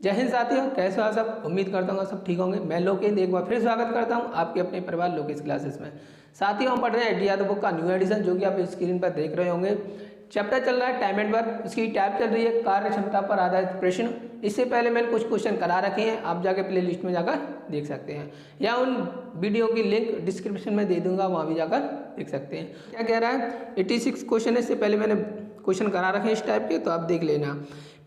जय हिंद साथियों, कैसे हो आप सब। उम्मीद करता हूँ सब ठीक होंगे। मैं लोकेश एक बार फिर स्वागत करता हूँ आपके अपने परिवार लोकेश क्लासेस में। साथियों, हम पढ़ रहे हैं एडी यादव बुक का न्यू एडिशन, जो कि आप स्क्रीन पर देख रहे होंगे। चैप्टर चल रहा है टाइम एंड वर्क, उसकी टैब चल रही है कार्य क्षमता पर आधारित प्रश्न। इससे पहले मैंने कुछ क्वेश्चन करा रखे हैं, आप जाके प्ले लिस्ट में जाकर देख सकते हैं, या उन वीडियो की लिंक डिस्क्रिप्शन में दे दूंगा, वहाँ भी जाकर देख सकते हैं। क्या कह रहा है, 86 क्वेश्चन है। इससे पहले मैंने क्वेश्चन करा रखे हैं इस टाइप के, तो आप देख लेना।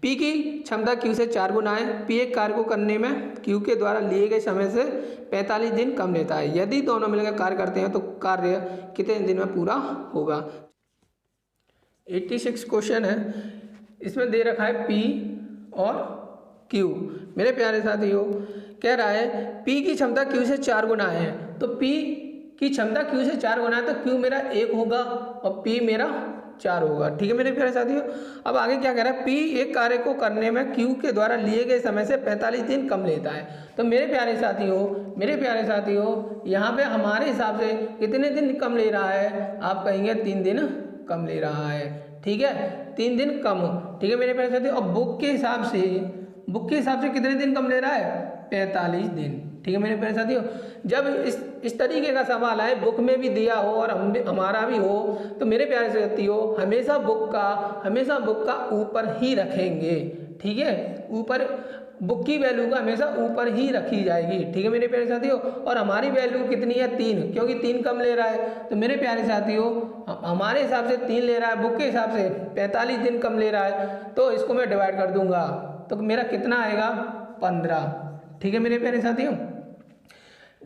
P की क्षमता Q से 4 गुना है। P एक कार्य को करने में Q के द्वारा लिए गए समय से 45 दिन कम लेता है। यदि दोनों मिलकर कार्य करते हैं तो कार्य कितने दिन में पूरा होगा। 86 क्वेश्चन है। इसमें दे रखा है P और Q। मेरे प्यारे साथियों, कह रहा है P की क्षमता Q से 4 गुना है, तो P की क्षमता Q से 4 गुना है, तो Q मेरा 1 होगा और P मेरा 4 होगा। ठीक है मेरे प्यारे साथियों। अब आगे क्या कह रहा है, P एक कार्य को करने में Q के द्वारा लिए गए समय से 45 दिन कम लेता है। तो मेरे प्यारे साथियों यहाँ पे हमारे हिसाब से कितने दिन कम ले रहा है, आप कहेंगे 3 दिन कम ले रहा है। ठीक है, 3 दिन कम। ठीक है मेरे प्यारे साथियों। और बुक के हिसाब से कितने दिन कम ले रहा है, 45 दिन। ठीक है मेरे प्यारे साथियों। जब इस तरीके का सवाल आए, बुक में भी दिया हो और हमारा भी हो, तो मेरे प्यारे साथियों हमेशा बुक का ऊपर ही रखेंगे। ठीक है, ऊपर बुक की वैल्यू का हमेशा ऊपर ही रखी जाएगी। ठीक है मेरे प्यारे साथियों। और हमारी वैल्यू कितनी है, 3, क्योंकि 3 कम ले रहा है। तो मेरे प्यारे साथियों हमारे हिसाब से 3 ले रहा है, बुक के हिसाब से 45 दिन कम ले रहा है, तो इसको मैं डिवाइड कर दूंगा, तो मेरा कितना आएगा, 15। ठीक है मेरे प्यारे साथियों।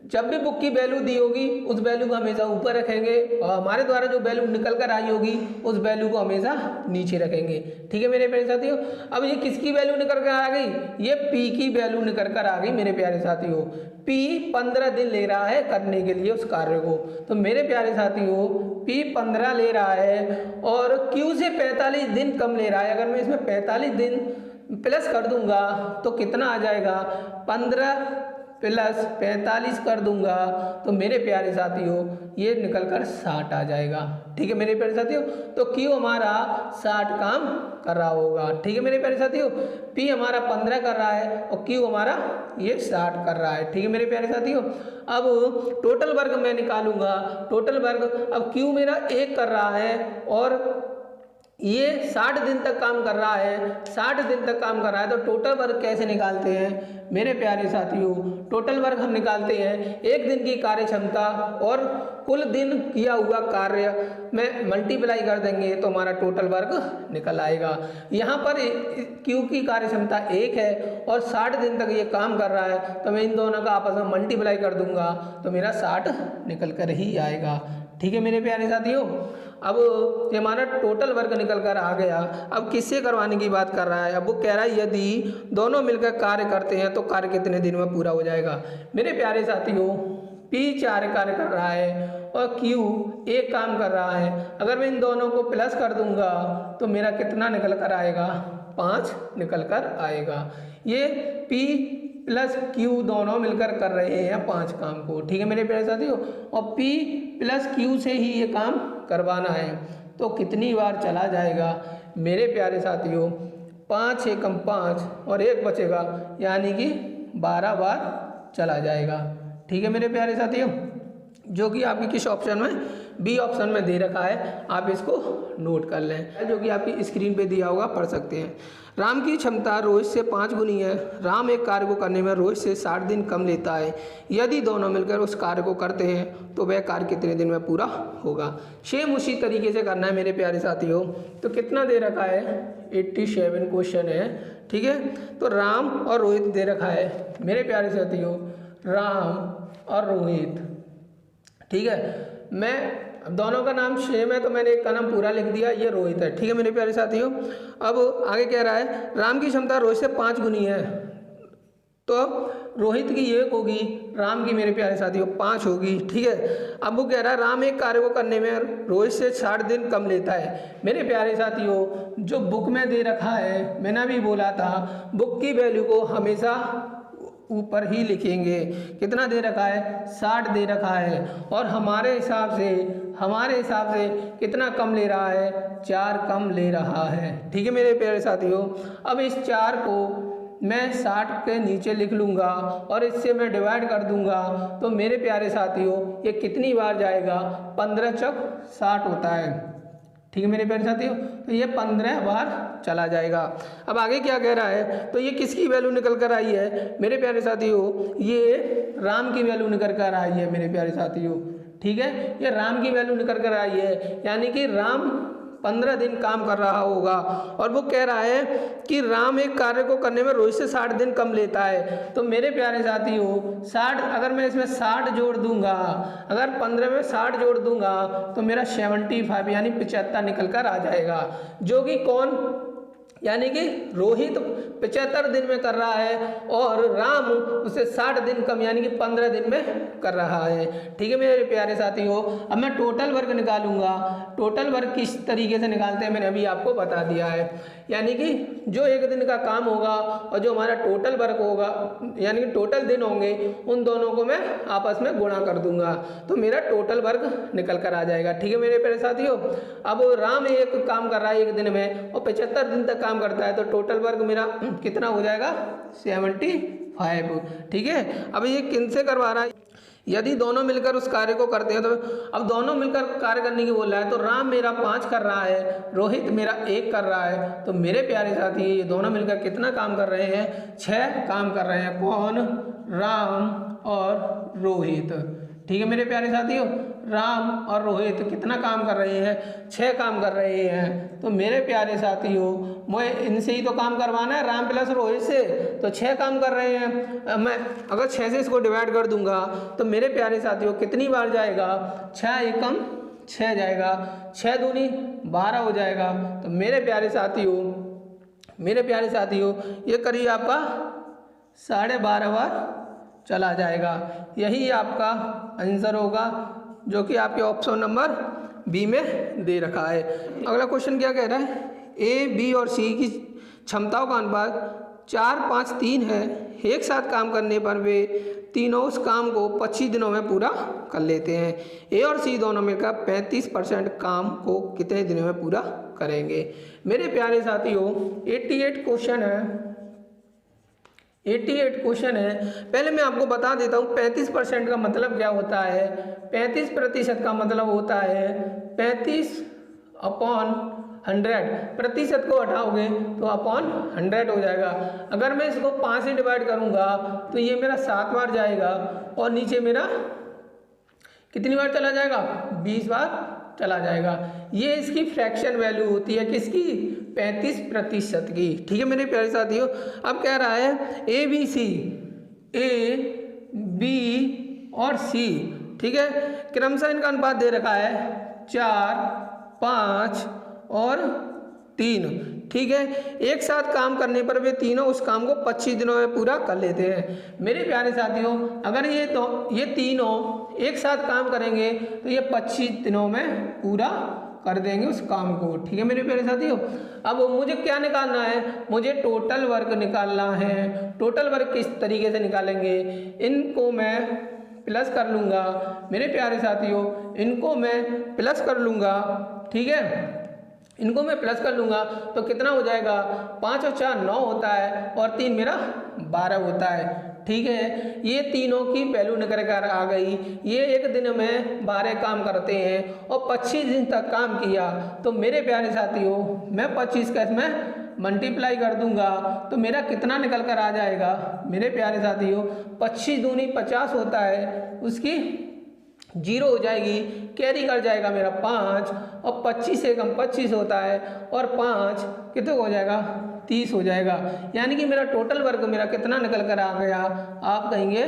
जब भी बुक की वैल्यू दी होगी उस वैल्यू को हमेशा ऊपर रखेंगे, और हमारे द्वारा जो वैल्यू निकल कर आई होगी उस वैल्यू को हमेशा नीचे रखेंगे। ठीक है मेरे प्यारे साथियों। अब ये किसकी वैल्यू निकल कर आ गई, ये P की वैल्यू निकल कर आ गई मेरे प्यारे साथियों। P 15 दिन ले रहा है करने के लिए उस कार्य को। तो मेरे प्यारे साथियों P 15 ले रहा है और Q से 45 दिन कम ले रहा है। अगर मैं इसमें 45 दिन प्लस कर दूंगा तो कितना आ जाएगा, 15 प्लस 45 कर दूंगा, तो मेरे प्यारे साथियों ये निकल कर 60 आ जाएगा। ठीक है मेरे प्यारे साथियों। तो Q हमारा 60 काम कर रहा होगा। ठीक है मेरे प्यारे साथियों। P हमारा 15 कर रहा है और Q हमारा ये 60 कर रहा है। ठीक है मेरे प्यारे साथियों। अब टोटल वर्क मैं निकालूंगा। टोटल वर्क, अब Q मेरा 1 कर रहा है और ये 60 दिन तक काम कर रहा है, 60 दिन तक काम कर रहा है। तो टोटल वर्क कैसे निकालते हैं मेरे प्यारे साथियों, टोटल वर्क हम निकालते हैं एक दिन की कार्य क्षमता और कुल दिन किया हुआ कार्य में मल्टीप्लाई कर देंगे तो हमारा टोटल वर्क निकल आएगा। यहाँ पर Q की कार्य क्षमता 1 है और 60 दिन तक ये काम कर रहा है, तो मैं इन दोनों का आपस में मल्टीप्लाई कर दूंगा तो मेरा 60 निकल कर ही आएगा। ठीक है मेरे प्यारे साथियों। अब ये हमारा टोटल वर्क निकल कर आ गया। अब किससे करवाने की बात कर रहा है, अब वो कह रहा है यदि दोनों मिलकर कार्य करते हैं तो कार्य कितने दिन में पूरा हो जाएगा। मेरे प्यारे साथियों P 4 कार्य कर रहा है और Q 1 काम कर रहा है। अगर मैं इन दोनों को प्लस कर दूंगा तो मेरा कितना निकल कर आएगा, 5 निकल कर आएगा। ये P प्लस Q दोनों मिलकर कर रहे हैं 5 काम को। ठीक है मेरे प्यारे साथियों। और P प्लस Q से ही ये काम करवाना है, तो कितनी बार चला जाएगा मेरे प्यारे साथियों, 5 एकम 5 और 1 बचेगा, यानी कि 12 बार चला जाएगा। ठीक है मेरे प्यारे साथियों, जो कि आपकी किस ऑप्शन में, बी ऑप्शन में दे रखा है, आप इसको नोट कर लें, जो कि आपकी स्क्रीन पे दिया होगा, पढ़ सकते हैं। राम की क्षमता रोहित से 5 गुनी है। राम एक कार्य को करने में रोहित से 60 दिन कम लेता है। यदि दोनों मिलकर उस कार्य को करते हैं तो वह कार्य कितने दिन में पूरा होगा। सेम उसी तरीके से करना है मेरे प्यारे साथियों। तो कितना दे रखा है, 87 क्वेश्चन है। ठीक है, तो राम और रोहित दे रखा है मेरे प्यारे साथियों, राम और रोहित। ठीक है, मैं दोनों का नाम सेम है तो मैंने एक का नाम पूरा लिख दिया, ये रोहित है। ठीक है मेरे प्यारे साथियों। अब आगे कह रहा है राम की क्षमता रोहित से 5 गुनी है, तो रोहित की 1 होगी, राम की मेरे प्यारे साथियों 5 होगी। ठीक है, अब वो कह रहा है राम एक कार्य को करने में रोहित से 60 दिन कम लेता है। मेरे प्यारे साथियों जो बुक में दे रखा है, मैंने अभी बोला था बुक की वैल्यू को हमेशा ऊपर ही लिखेंगे। कितना दे रखा है, 60 दे रखा है, और हमारे हिसाब से कितना कम ले रहा है, 4 कम ले रहा है। ठीक है मेरे प्यारे साथियों। अब इस 4 को मैं 60 के नीचे लिख लूँगा और इससे मैं डिवाइड कर दूँगा, तो मेरे प्यारे साथियों ये कितनी बार जाएगा, 15 चौक 60 होता है। ठीक है मेरे प्यारे साथियों, तो ये 15 बार चला जाएगा। अब आगे क्या कह रहा है, तो ये किसकी वैल्यू निकल कर आई है मेरे प्यारे साथियों, ये राम की वैल्यू निकल कर आई है मेरे प्यारे साथियों। ठीक है, ये राम की वैल्यू निकल कर आई है, यानी कि राम 15 दिन काम कर रहा होगा। और वो कह रहा है कि राम एक कार्य को करने में रोहित से 60 दिन कम लेता है। तो मेरे प्यारे साथियों 60, अगर मैं इसमें 60 जोड़ दूंगा, अगर 15 में 60 जोड़ दूंगा तो मेरा 75 यानी 75 निकल कर आ जाएगा, जो कि कौन, यानी कि रोहित 75 दिन में कर रहा है और राम उसे 60 दिन कम यानी कि 15 दिन में कर रहा है। ठीक है मेरे प्यारे साथियों, अब मैं टोटल वर्क निकालूंगा। टोटल वर्क किस तरीके से निकालते हैं मैंने अभी आपको बता दिया है, यानी कि जो एक दिन का काम होगा और जो हमारा टोटल वर्क होगा यानी कि टोटल दिन होंगे, उन दोनों को मैं आपस में गुणा कर दूंगा तो मेरा टोटल वर्क निकल कर आ जाएगा। ठीक है मेरे प्यारे साथियों, अब राम एक काम कर रहा है एक दिन में और 75 दिन तक काम करता है, तो टोटल वर्क मेरा कितना हो जाएगा, 75। ठीक है, अब ये किन से करवा रहा है, यदि दोनों मिलकर उस कार्य को करते हैं, तो अब दोनों मिलकर कार्य करने की बोल रहा है, तो राम मेरा 5 कर रहा है, रोहित मेरा 1 कर रहा है, तो मेरे प्यारे साथी ये दोनों मिलकर कितना काम कर रहे हैं, 6 काम कर रहे हैं। कौन, राम और रोहित। ठीक है मेरे प्यारे साथियों, राम और रोहित कितना काम कर रहे हैं, 6 काम कर रहे हैं। तो मेरे प्यारे साथियों मैं इनसे ही तो काम करवाना है, राम प्लस रोहित से, तो 6 काम कर रहे हैं। मैं अगर 6 से इसको डिवाइड कर दूंगा तो मेरे प्यारे साथियों कितनी बार जाएगा, 6 एकम 6 जाएगा, 6 दूनी 12 हो जाएगा। तो मेरे प्यारे साथियों ये करिए आपका 12.5 बार चला जाएगा। यही आपका आंसर होगा, जो कि आपके ऑप्शन नंबर बी में दे रखा है। अगला क्वेश्चन क्या कह रहा है, ए, बी और सी की क्षमताओं का अनुपात 4, 5, 3 है। एक साथ काम करने पर वे तीनों उस काम को 25 दिनों में पूरा कर लेते हैं। ए और सी दोनों मिलकर 35% काम को कितने दिनों में पूरा करेंगे। मेरे प्यारे साथियों 88 क्वेश्चन है, 88 क्वेश्चन है। पहले मैं आपको बता देता हूँ 35% का मतलब क्या होता है। 35% का मतलब होता है 35/100, प्रतिशत को हटाओगे तो अपॉन 100 हो जाएगा। अगर मैं इसको 5 से डिवाइड करूँगा तो ये मेरा 7 बार जाएगा और नीचे मेरा कितनी बार चला जाएगा, 20 बार चला जाएगा। ये इसकी फ्रैक्शन वैल्यू होती है किसकी, 35% की। ठीक है मेरे प्यारे साथियों, अब कह रहा है A B C, A B और सी, ठीक है, क्रमशः इनका अनुपात दे रखा है 4, 5 और 3। ठीक है, एक साथ काम करने पर वे तीनों उस काम को 25 दिनों में पूरा कर लेते हैं। मेरे प्यारे साथियों अगर ये तीनों एक साथ काम करेंगे तो ये 25 दिनों में पूरा कर देंगे उस काम को। ठीक है मेरे प्यारे साथियों, अब मुझे क्या निकालना है, मुझे टोटल वर्क निकालना है। टोटल वर्क किस तरीके से निकालेंगे, इनको मैं प्लस कर लूँगा मेरे प्यारे साथियों, इनको मैं प्लस कर लूँगा। ठीक है, इनको मैं प्लस कर लूँगा तो कितना हो जाएगा, 5 और 4 9 होता है और 3 मेरा 12 होता है। ठीक है, ये तीनों की वैल्यू निकल कर आ गई। ये एक दिन में 12 काम करते हैं और 25 दिन तक काम किया। तो मेरे प्यारे साथियों मैं 25 का इसमें मल्टीप्लाई कर दूंगा तो मेरा कितना निकल कर आ जाएगा मेरे प्यारे साथियों, 25 दूनी 50 होता है, उसकी 0 हो जाएगी, कैरी कर जाएगा मेरा 5 और 25 से कम 25 होता है और 5 कितने हो जाएगा, 30 हो जाएगा। यानी कि मेरा टोटल वर्क मेरा कितना निकल कर आ गया, आप कहेंगे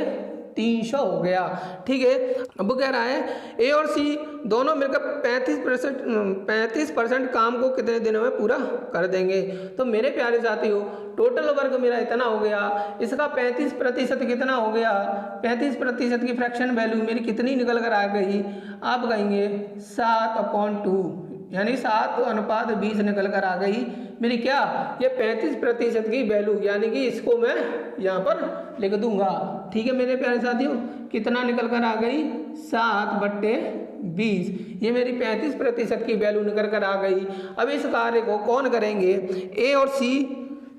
300 हो गया। ठीक है, अब कह रहा है ए और सी दोनों मिलकर 35% काम को कितने दिनों में पूरा कर देंगे। तो मेरे प्यारे साथियों टोटल वर्क मेरा इतना हो गया, इसका 35% कितना हो गया, 35% की फ्रैक्शन वैल्यू मेरी कितनी निकल कर आ गई, आप कहेंगे 7/2 यानी 7:20 निकल कर आ गई मेरी क्या, ये 35% की वैल्यू, यानी कि इसको मैं यहाँ पर लिख दूंगा। ठीक है मेरे प्यारे साथियों, कितना निकल कर आ गई, 7/20, ये मेरी 35% की वैल्यू निकल कर आ गई। अब इस कार्य को कौन करेंगे, ए और सी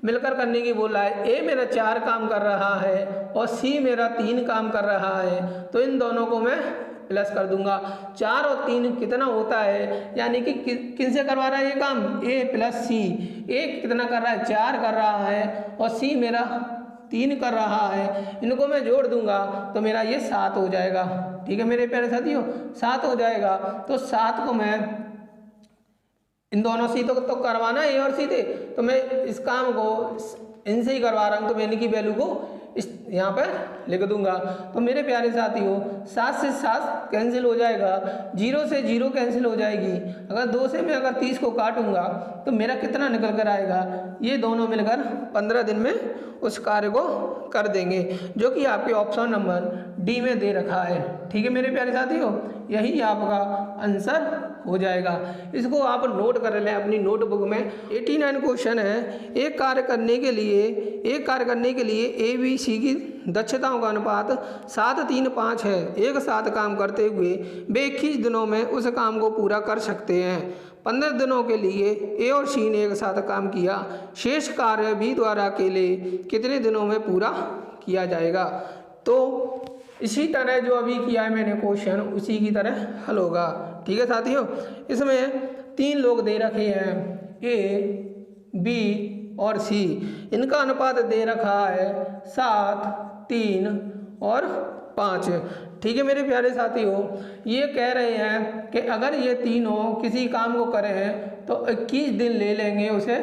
मिलकर करने की बोला है। ए मेरा 4 काम कर रहा है और सी मेरा 3 काम कर रहा है, तो इन दोनों को मैं प्लस कर दूंगा। 4 और 3 कितना होता है, यानी कि किन से करवा रहा है ये काम, ए प्लस सी। ए कितना कर रहा है, 4 कर रहा है और सी मेरा 3 कर रहा है, इनको मैं जोड़ दूंगा तो मेरा ये 7 हो जाएगा। ठीक है मेरे प्यारे साथियों, 7 हो जाएगा। तो 7 को मैं इन दोनों सी तो करवाना है, ए और सी थे, तो मैं इस काम को इनसे ही करवा रहा हूँ, तो मैं इनकी वैल्यू को इस यहाँ पर लिख दूंगा। तो मेरे प्यारे साथियों 7 से 7 कैंसिल हो जाएगा, 0 से 0 कैंसिल हो जाएगी। अगर 2 से मैं अगर 30 को काटूंगा तो मेरा कितना निकल कर आएगा, ये दोनों मिलकर 15 दिन में उस कार्य को कर देंगे, जो कि आपके ऑप्शन नंबर डी में दे रखा है। ठीक है मेरे प्यारे साथियों, यही आपका आंसर हो जाएगा। इसको आप नोट कर लें अपनी नोटबुक में। 89 क्वेश्चन है। एक कार्य करने के लिए ए बी सी की दक्षताओं का अनुपात 7-3-5 है। एक साथ काम करते हुए वे 21 दिनों में उस काम को पूरा कर सकते हैं। 15 दिनों के लिए ए और सी ने एक साथ काम किया। शेष कार्य बी द्वारा अकेले कितने दिनों में पूरा किया जाएगा। तो इसी तरह जो अभी किया है मैंने क्वेश्चन, उसी की तरह हल होगा। ठीक है साथियों, इसमें 3 लोग दे रखे हैं, ए बी और सी। इनका अनुपात दे रखा है 7, 3 और 5। ठीक है मेरे प्यारे साथियों, ये कह रहे हैं कि अगर ये तीनों किसी काम को करें तो 21 दिन ले लेंगे उसे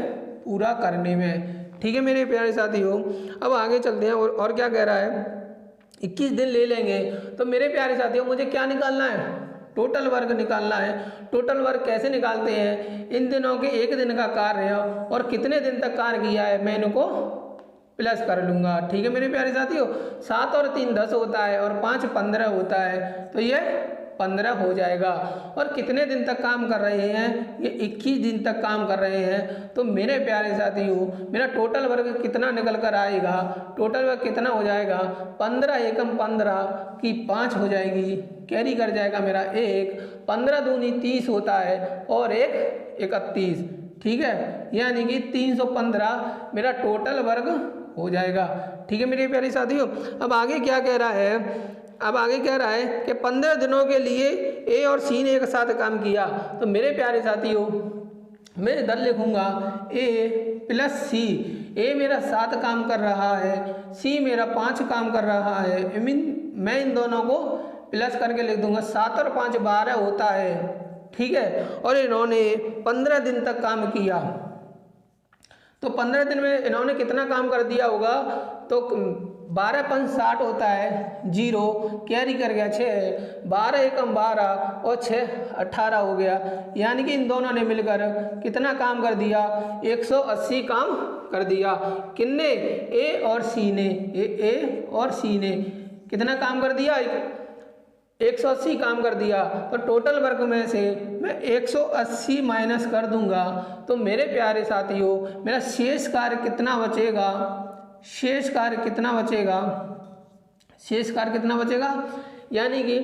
पूरा करने में। ठीक है मेरे प्यारे साथियों, अब आगे चलते हैं और क्या कह रहा है, 21 दिन ले लेंगे। तो मेरे प्यारे साथियों मुझे क्या निकालना है, टोटल वर्क निकालना है। टोटल वर्क कैसे निकालते हैं, इन दिनों के 1 दिन का कार्य है और कितने दिन तक कार्य किया है मैं इनको प्लस कर लूँगा। ठीक है मेरे प्यारे साथियों, 7 और 3 10 होता है और 5 15 होता है, तो ये 15 हो जाएगा। और कितने दिन तक काम कर रहे हैं, ये 21 दिन तक काम कर रहे हैं। तो मेरे प्यारे साथियों मेरा टोटल वर्क कितना निकल कर आएगा, टोटल वर्क कितना हो जाएगा, 15 एकम 15 की 5 हो जाएगी, कैरी कर जाएगा मेरा 1, 15 दूनी 30 होता है और 1 31। ठीक है, यानी कि 315 मेरा टोटल वर्क हो जाएगा। ठीक है मेरे प्यारे साथियों, अब आगे क्या कह रहा है, अब आगे कह रहा है कि 15 दिनों के लिए ए और सी ने एक साथ काम किया। तो मेरे प्यारे साथियों मैं इधर लिखूंगा ए प्लस सी। ए मेरा 7 काम कर रहा है, सी मेरा 5 काम कर रहा है। मैं इन दोनों को प्लस करके लिख दूंगा, 7 और 5 12 होता है। ठीक है, और इन्होंने 15 दिन तक काम किया। तो 15 दिन में इन्होंने कितना काम कर दिया होगा, तो 12 5 60 होता है, 0 कैरी कर गया 6, 12 एकम 12 और 6 18 हो गया। यानी कि इन दोनों ने मिलकर कितना काम कर दिया, 180 काम कर दिया। किन्ने, ए और सी ने, ए और सी ने कितना काम कर दिया, 180 काम कर दिया। तो टोटल वर्क में से मैं 180 माइनस कर दूंगा, तो मेरे प्यारे साथियों मेरा शेष कार्य कितना बचेगा, शेष कार्य कितना बचेगा, शेष कार्य कितना बचेगा, यानी कि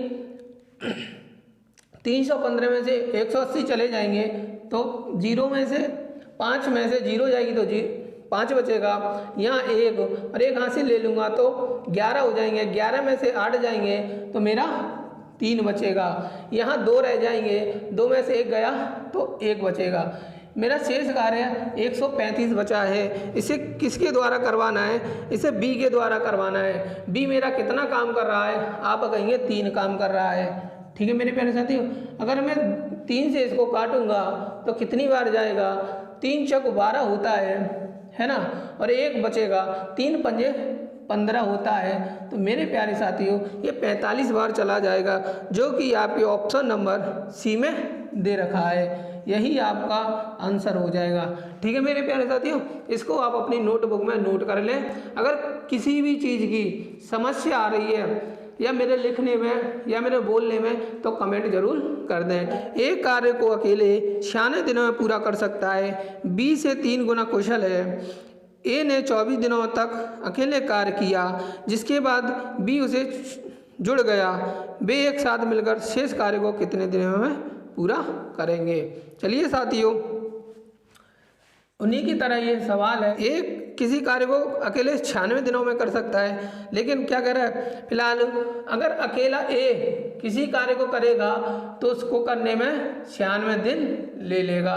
315 में से 180 चले जाएंगे तो 0 में से 5 में से 0 जाएगी तो 5 बचेगा। यहाँ 1 और 1 हाथ से ले लूँगा तो 11 हो जाएंगे, 11 में से 8 जाएंगे तो मेरा 3 बचेगा। यहाँ 2 रह जाएंगे, 2 में से 1 गया तो 1 बचेगा। मेरा शेष कार्य 135 बचा है। इसे किसके द्वारा करवाना है, इसे बी के द्वारा करवाना है। बी मेरा कितना काम कर रहा है, आप कहेंगे 3 काम कर रहा है। ठीक है मेरे प्यारे साथियों, अगर मैं 3 से इसको काटूंगा तो कितनी बार जाएगा, 3 चौक 12 होता है ना, और 1 बचेगा, 3 पंजे 15 होता है। तो मेरे प्यारे साथियों ये 45 बार चला जाएगा, जो कि आपके ऑप्शन नंबर सी में दे रखा है। यही आपका आंसर हो जाएगा। ठीक है मेरे प्यारे साथियों, इसको आप अपनी नोटबुक में नोट कर लें। अगर किसी भी चीज़ की समस्या आ रही है या मेरे लिखने में या मेरे बोलने में, तो कमेंट जरूर कर दें। एक कार्य को अकेले 96 दिनों में पूरा कर सकता है, बी से 3 गुना कुशल है। ए ने 24 दिनों तक अकेले कार्य किया, जिसके बाद बी उसे जुड़ गया। वे एक साथ मिलकर शेष कार्य को कितने दिनों में पूरा करेंगे। चलिए साथियों, उन्हीं की तरह ये सवाल है, एक किसी कार्य को अकेले 96 दिनों में कर सकता है, लेकिन क्या कह रहा है फिलहाल, अगर अकेला ए किसी कार्य को करेगा तो उसको करने में 96 दिन ले लेगा।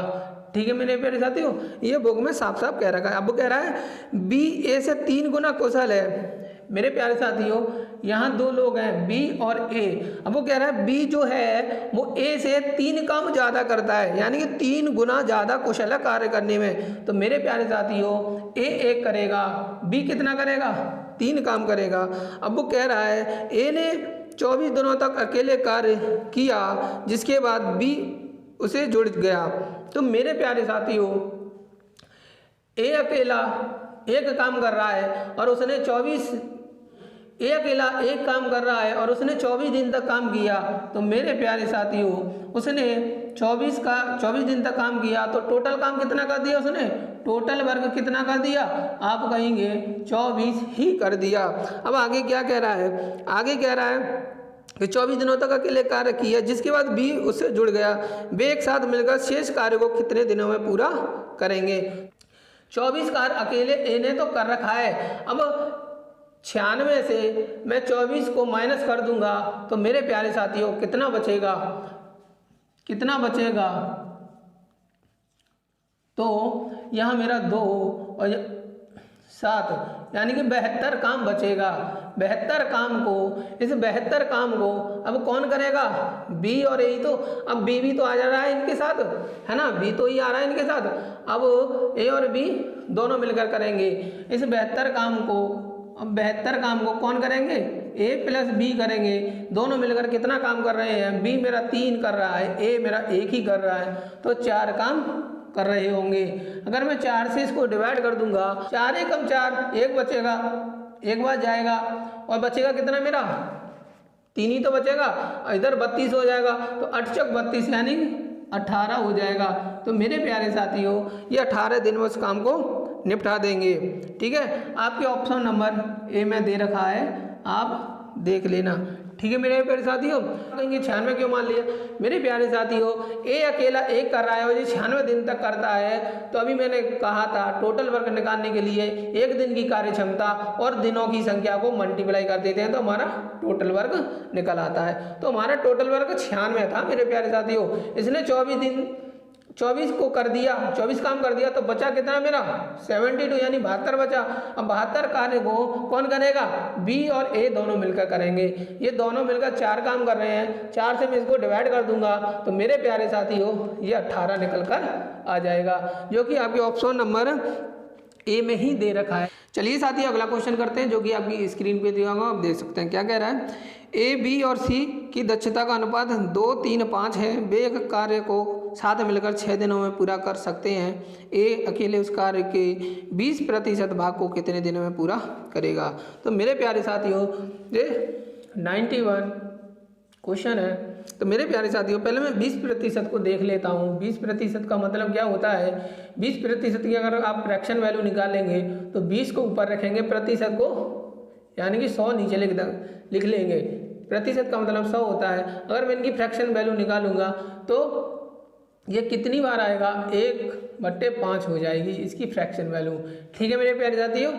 ठीक है मेरे प्यारे साथियों, ये बुक में साफ साफ कह रखा है। अब वो कह रहा है बी ए से 3 गुना कुशल है। मेरे प्यारे साथियों, यहाँ दो लोग हैं बी और ए। अब वो कह रहा है बी जो है वो ए से 3 काम ज़्यादा करता है, यानी कि 3 गुना ज़्यादा कुशल है कार्य करने में। तो मेरे प्यारे साथियों, ए 1 करेगा, बी कितना करेगा, 3 काम करेगा। अब वो कह रहा है ए ने 24 दिनों तक अकेले कार्य किया, जिसके बाद बी उसे जुड़ गया। तो मेरे प्यारे साथियों, ए अकेला एक काम कर रहा है और उसने 24 ए अकेला एक काम कर रहा है और उसने 24 दिन तक काम किया। तो मेरे प्यारे साथियों, उसने 24 दिन तक काम किया, तो टोटल काम कितना कर दिया उसने, टोटल वर्क कितना कर दिया, आप कहेंगे 24 ही कर दिया। अब आगे क्या कह रहा है, आगे कह रहा है कि 24 दिनों तक अकेले कार्य किया, जिसके बाद बी उससे जुड़ गया। वे एक साथ मिलकर शेष कार्य को कितने दिनों में पूरा करेंगे। 24 कार्य अकेले ए ने तो कर रखा है। अब 96 से मैं 24 को माइनस कर दूंगा तो मेरे प्यारे साथियों कितना बचेगा, कितना बचेगा, तो यहाँ मेरा 2 और 7, यानी कि 72 काम बचेगा। 72 काम को, इस 72 काम को अब कौन करेगा, बी और ए। तो अब बी भी तो आ जा रहा है इनके साथ, है ना, बी तो ही आ रहा है इनके साथ। अब ए और बी दोनों मिलकर करेंगे इस 72 काम को। अब 72 काम को कौन करेंगे, ए प्लस बी करेंगे। दोनों मिलकर कितना काम कर रहे हैं, बी मेरा 3 कर रहा है, ए मेरा 1 ही कर रहा है, तो 4 काम कर रहे होंगे। अगर मैं 4 से इसको डिवाइड कर दूंगा, 4 एकम 4, 1 बचेगा, 1 बार जाएगा और बचेगा कितना मेरा, 3 ही तो बचेगा। इधर 32 हो जाएगा, तो 8 चौक 32 यानी 18 हो जाएगा। तो मेरे प्यारे साथियों, ये 18 दिन में उस काम को निपटा देंगे। ठीक है, आपके ऑप्शन नंबर ए में दे रखा है, आप देख लेना। ठीक है मेरे प्यारे साथियों, कहेंगे 96 क्यों मान लिया। मेरे प्यारे साथियों, ए अकेला एक कर रहा है और ये 96 दिन तक करता है। तो अभी मैंने कहा था टोटल वर्क निकालने के लिए एक दिन की कार्य क्षमता और दिनों की संख्या को मल्टीप्लाई कर देते हैं तो हमारा टोटल वर्क निकल आता है। तो हमारा टोटल वर्क 96 था मेरे प्यारे साथियों। इसने 24 को कर दिया, 24 काम कर दिया, तो बचा कितना मेरा 72, यानी 72 बचा। अब 72 कार्य को कौन करेगा, बी और ए दोनों मिलकर करेंगे। ये दोनों मिलकर 4 काम कर रहे हैं, 4 से मैं इसको डिवाइड कर दूंगा तो मेरे प्यारे साथियों ये 18 निकल कर आ जाएगा, जो कि आपके ऑप्शन नंबर ए में ही दे रखा है। चलिए साथियों अगला क्वेश्चन करते हैं, जो कि आपकी स्क्रीन पे दिया होगा, आप देख सकते हैं। क्या कह रहा है, ए बी और सी की दक्षता का अनुपात 2, 3, 5 है। वे एक कार्य को साथ मिलकर 6 दिनों में पूरा कर सकते हैं। ए अकेले उस कार्य के 20% भाग को कितने दिनों में पूरा करेगा। तो मेरे प्यारे साथियों ये 91 क्वेश्चन है। तो मेरे प्यारे साथियों पहले मैं 20% को देख लेता हूँ। 20% का मतलब क्या होता है, 20% की अगर आप फ्रैक्शन वैल्यू निकालेंगे तो 20 को ऊपर रखेंगे, प्रतिशत को यानी कि 100 नीचे लिख लेंगे। प्रतिशत का मतलब 100 होता है। अगर मैं इनकी फ्रैक्शन वैल्यू निकालूंगा तो ये कितनी बार आएगा, 1/5 हो जाएगी इसकी फ्रैक्शन वैल्यू। ठीक है मेरे प्यारे साथियों,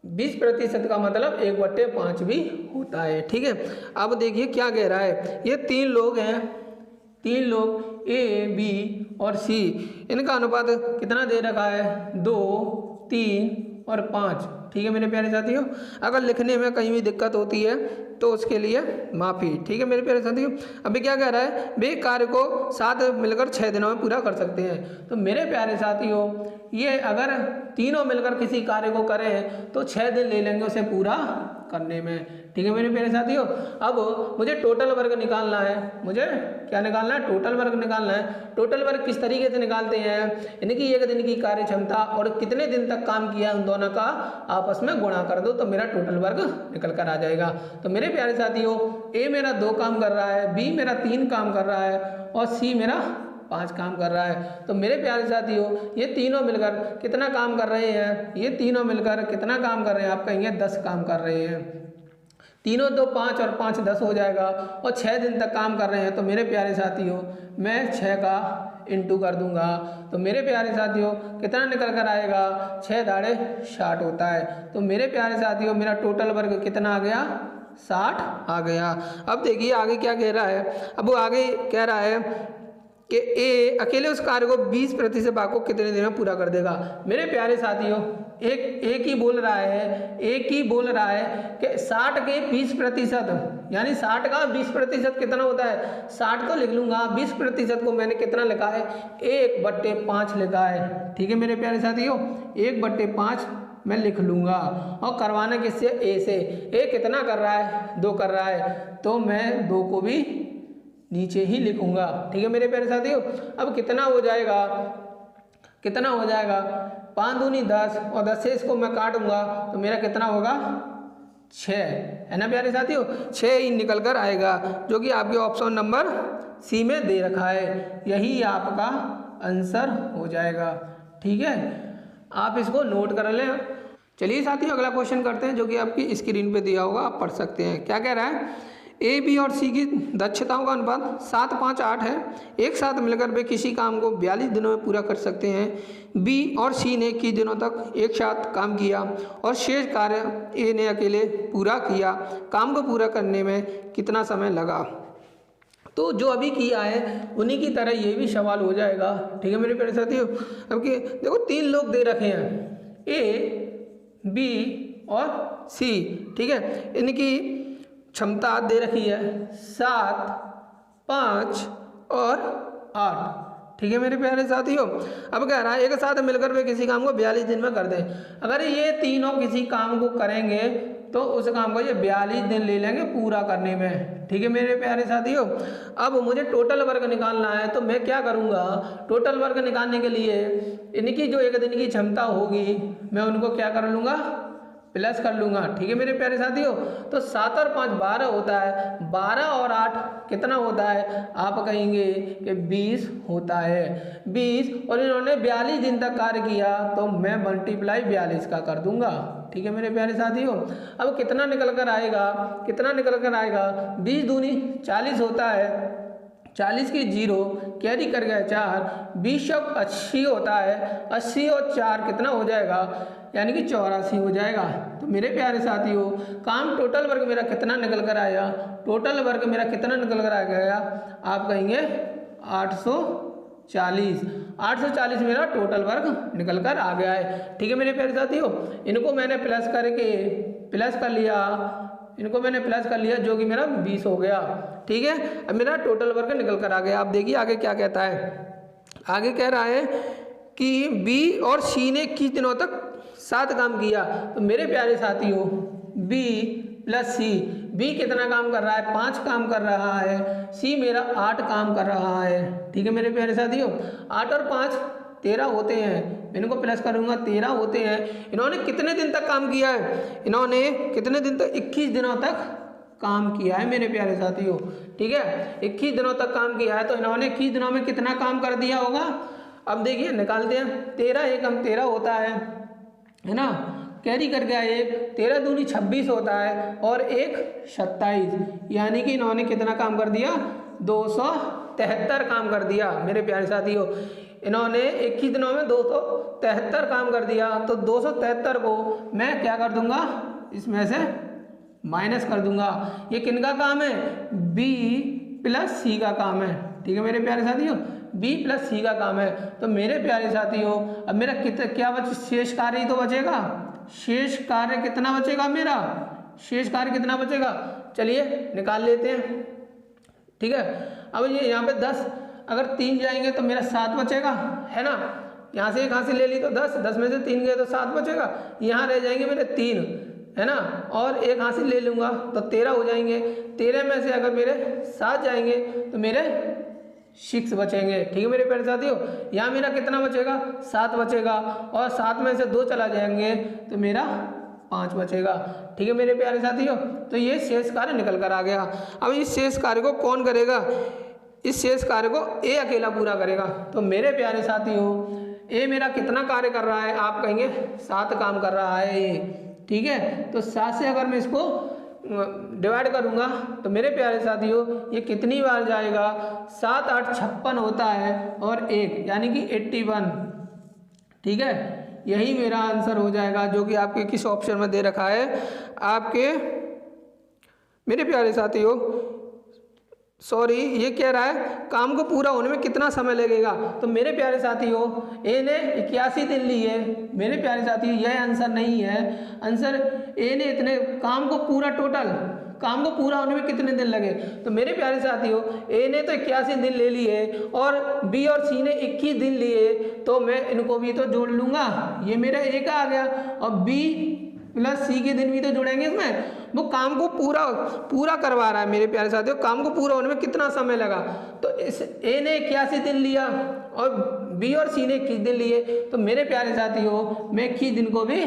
20% का मतलब 1/5 भी होता है। ठीक है, अब देखिए क्या कह रहा है, ये 3 लोग हैं, 3 लोग ए बी और सी, इनका अनुपात कितना दे रखा है, 2, 3 और 5। ठीक है मेरे प्यारे साथियों, अगर लिखने में कहीं भी दिक्कत होती है तो उसके लिए माफ़ी। ठीक है मेरे प्यारे साथियों, अभी क्या कह रहा है, वे कार्य को साथ मिलकर 6 दिनों में पूरा कर सकते हैं। तो मेरे प्यारे साथियों ये अगर तीनों मिलकर किसी कार्य को करें तो 6 दिन ले लेंगे उसे पूरा करने में। ठीक है मेरे प्यारे साथियों, अब मुझे टोटल वर्क निकालना है। मुझे क्या निकालना है, टोटल वर्क निकालना है। टोटल वर्क किस तरीके से निकालते हैं, यानी कि एक दिन की कार्य क्षमता और कितने दिन तक काम किया उन दोनों का आपस में गुणा कर दो तो मेरा टोटल वर्क निकल कर आ जाएगा। तो मेरे प्यारे साथियों ए मेरा 2 काम कर रहा है, बी मेरा 3 काम कर रहा है और सी मेरा 5 काम कर रहा है। तो मेरे प्यारे साथियों ये तीनों मिलकर कितना काम कर रहे हैं, ये तीनों मिलकर कितना काम कर रहे हैं, आप कहेंगे 10 काम कर रहे हैं। तीनों 2 5 और 5 10 हो जाएगा और 6 दिन तक काम कर रहे हैं। तो मेरे प्यारे साथियों मैं 6 का इंटू कर दूंगा। तो मेरे प्यारे साथियों कितना निकल कर आएगा, 6 दाड़े 60 होता है। तो मेरे प्यारे साथियों मेरा टोटल वर्ग कितना आ गया, 60 आ गया। अब देखिए आगे क्या कह रहा है। अब वो आगे कह रहा है कि ए अकेले उस कार्य को 20% भाग को कितने दिन में पूरा कर देगा। मेरे प्यारे साथियों एक ही बोल रहा है कि 60 के 20% यानी 60 का 20% कितना होता है, 60 तो लिख लूंगा, 20% को मैंने कितना लिखा है, 1/5 लिखा है। ठीक है मेरे प्यारे साथियों, 1/5 मैं लिख लूंगा। और करवाना किससे, ए से। ए कितना कर रहा है, 2 कर रहा है, तो मैं 2 को भी नीचे ही लिखूंगा। ठीक है मेरे प्यारे साथियों, अब कितना हो जाएगा, 5 दूनी 10 और 10 से इसको मैं काटूंगा तो मेरा कितना होगा, 6 है ना प्यारे साथियों, 6 ही निकल कर आएगा, जो कि आपके ऑप्शन नंबर सी में दे रखा है। यही आपका आंसर हो जाएगा। ठीक है, आप इसको नोट कर लें। चलिए साथियों अगला क्वेश्चन करते हैं, जो कि आपकी स्क्रीन पे दिया होगा, आप पढ़ सकते हैं। क्या कह रहा है, ए बी और सी की दक्षताओं का अनुपात 7, 5, 8 है। एक साथ मिलकर वे किसी काम को 42 दिनों में पूरा कर सकते हैं। बी और सी ने 21 दिनों तक एक साथ काम किया और शेष कार्य ए ने अकेले पूरा किया। काम को पूरा करने में कितना समय लगा। तो जो अभी किया है उन्हीं की तरह ये भी सवाल हो जाएगा। ठीक है मेरे प्यारे साथियों, अब कि देखो 3 लोग दे रखे हैं, ए बी और सी। ठीक है, इनकी क्षमता दे रखी है 7, 5 और 8। ठीक है मेरे प्यारे साथियों, अब कह रहा है एक साथ मिलकर वे किसी काम को 42 दिन में कर दें। अगर ये तीनों किसी काम को करेंगे तो उस काम को ये 42 दिन ले लेंगे पूरा करने में। ठीक है मेरे प्यारे साथियों, अब मुझे टोटल वर्क निकालना है, तो मैं क्या करूँगा, टोटल वर्क निकालने के लिए इनकी जो एक दिन की क्षमता होगी मैं उनको क्या कर लूँगा, प्लस कर लूँगा। ठीक है मेरे प्यारे साथियों, तो 7 और 5 12 होता है, 12 और 8 कितना होता है, आप कहेंगे कि 20 होता है, 20। और इन्होंने 42 दिन तक कार्य किया तो मैं मल्टीप्लाई 42 का कर दूंगा। ठीक है मेरे प्यारे साथियों, अब कितना निकल कर आएगा, 20 दूनी 40 होता है, 40 की 0 कैरी कर गया 4, 20 शब्द 80 होता है, 80 और 4 कितना हो जाएगा, यानी कि 84 हो जाएगा। तो मेरे प्यारे साथियों काम टोटल वर्ग मेरा कितना निकल कर आया, टोटल वर्ग मेरा कितना निकल कर आ गया, आप कहेंगे 840 मेरा टोटल वर्ग निकल कर आ गया है। ठीक है मेरे प्यारे साथियों, इनको मैंने प्लस कर लिया, जो कि मेरा 20 हो गया। ठीक है, अब मेरा टोटल वर्ग निकल कर आ गया। आप देखिए आगे क्या कहता है, आगे कह रहा है कि बी और सी ने 21 दिनों तक साथ काम किया। तो मेरे प्यारे साथियों बी प्लस सी, बी कितना काम कर रहा है, 5 काम कर रहा है, सी मेरा 8 काम कर रहा है। ठीक है मेरे प्यारे साथियों, 8 और 5 13 होते हैं, मैं इनको प्लस करूँगा 13 होते हैं। इन्होंने कितने दिन तक काम किया है, इन्होंने कितने दिन तक, 21 दिनों तक काम किया है मेरे प्यारे साथियों। ठीक है, 21 दिनों तक काम किया है, तो इन्होंने 21 दिनों में कितना काम कर दिया होगा। अब देखिए निकालते हैं, 13 एकम 13 होता है ना, कैरी कर गया 1, 13 दूनी 26 होता है और 1 27, यानी कि इन्होंने कितना काम कर दिया, 273 काम कर दिया मेरे प्यारे साथियों। इन्होंने 21 दिनों में 273 काम कर दिया, तो 273 को मैं क्या कर दूंगा, इसमें से माइनस कर दूंगा। ये किनका काम है, बी प्लस सी का काम है। ठीक है मेरे प्यारे साथियों, बी प्लस सी का काम है। तो मेरे प्यारे साथियों अब मेरा शेष कार्य ही तो बचेगा, शेष कार्य कितना बचेगा, मेरा शेष कार्य कितना बचेगा, चलिए निकाल लेते हैं। ठीक है, अब ये यहाँ पे 10, अगर 3 जाएंगे तो मेरा 7 बचेगा, है ना, यहाँ से एक हासिल ले ली तो 10 में से 3 गए तो 7 बचेगा, यहाँ रह जाएंगे मेरे 3, है ना, और एक हासिल ले लूँगा तो 13 हो जाएंगे। 13 में से अगर मेरे 7 जाएंगे तो मेरे 6 बचेंगे। ठीक है मेरे प्यारे साथियों, यहाँ मेरा कितना बचेगा, 7 बचेगा, और 7 में से 2 चला जाएंगे तो मेरा 5 बचेगा। ठीक है मेरे प्यारे साथियों, तो ये शेष कार्य निकल कर आ गया। अब इस शेष कार्य को कौन करेगा, इस शेष कार्य को ए अकेला पूरा करेगा। तो मेरे प्यारे साथियों ए मेरा कितना कार्य कर रहा है, आप कहेंगे 7 काम कर रहा है। ठीक है, तो 7 से अगर मैं इसको डिवाइड करूँगा तो मेरे प्यारे साथियों ये कितनी बार जाएगा, 7 8 56 होता है और 1 यानी कि 81। ठीक है, यही मेरा आंसर हो जाएगा, जो कि आपके किस ऑप्शन में दे रखा है आपके मेरे प्यारे साथियों। सॉरी, ये कह रहा है काम को पूरा होने में कितना समय लगेगा। तो मेरे प्यारे साथियों ए ने 81 दिन लिए। मेरे प्यारे साथियों यह आंसर नहीं है। आंसर ए ने इतने काम को पूरा टोटल काम को पूरा होने में कितने दिन लगे। तो मेरे प्यारे साथियों ए ने तो 81 दिन ले लिए और बी और सी ने 21 दिन लिए, तो मैं इनको भी तो जोड़ लूँगा। ये मेरा ए का आ गया और बी प्लस सी के दिन भी तो जुड़ेंगे इसमें। वो काम को पूरा करवा रहा है मेरे प्यारे साथियों। काम को पूरा होने में कितना समय लगा, तो इस ए ने 81 दिन लिया और बी और सी ने 21 दिन लिए, तो मेरे प्यारे साथियों मैं 21 दिन को भी